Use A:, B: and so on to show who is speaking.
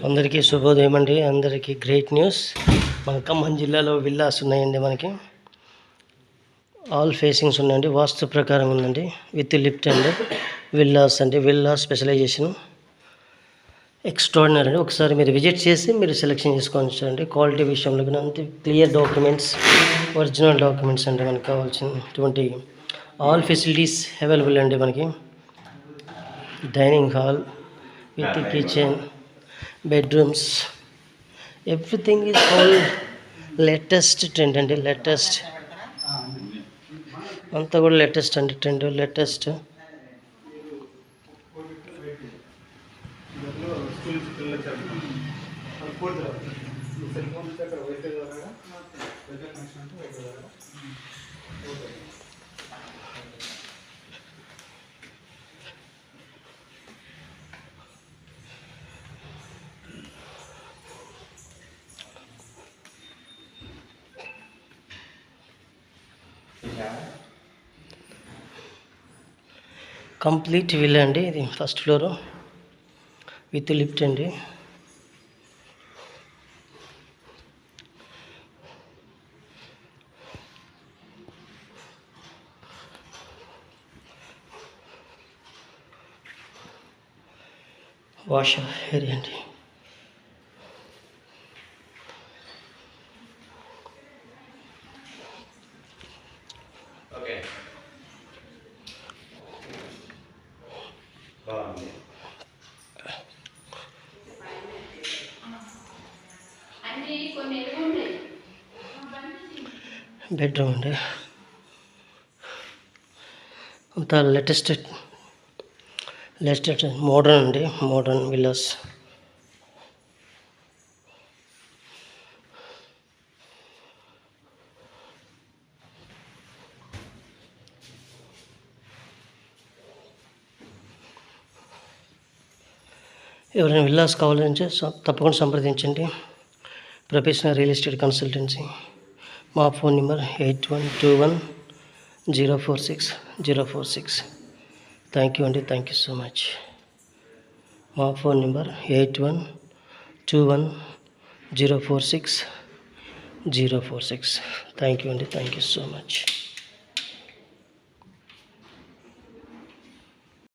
A: అందరికీ శుభోదయం అండి. అందరికీ గ్రేట్ న్యూస్. మన ఖమ్మం జిల్లాలో విల్లాస్ ఉన్నాయండి. మనకి ఆల్ ఫేసింగ్స్ ఉన్నాయండి. వాస్తు ప్రకారం ఉందండి. విత్ లిఫ్ట్ అండి. విల్లాస్ అండి. విల్లా స్పెషలైజేషన్ ఎక్స్ట్రాడినరీ అండి. ఒకసారి మీరు విజిట్ చేసి మీరు సెలెక్షన్ చేసుకోవచ్చు అండి. క్వాలిటీ విషయంలో కూడా అంతే. క్లియర్ డాక్యుమెంట్స్, ఒరిజినల్ డాక్యుమెంట్స్ అండి. మనకు కావాల్సినటువంటి ఆల్ ఫెసిలిటీస్ అవైలబుల్ అండి. మనకి dining hall with kitchen, bedrooms, everything is all latest trend అండి. లేటెస్ట్ అంతా కూడా లేటెస్ట్ అండి. Trend latest. కంప్లీట్ విల్లా అండి. ఇది ఫస్ట్ ఫ్లోరు విత్ లిఫ్ట్ అండి. వాష్ ఏరియా అండి. బెడ్రూమ్ అండి. అంతా లేటెస్ట్ మోడర్న్ అండి. Modern villas. ఎవరైనా విల్లాస్ కావాలంటే తప్పకుండా సంప్రదించండి. Professional real estate consultancy. మా ఫోన్ నెంబర్ 8121046046. థ్యాంక్ యూ అండి. Thank you so much. మా ఫోన్ నెంబర్ 8121046046. థ్యాంక్ యూ అండి. Thank you so much.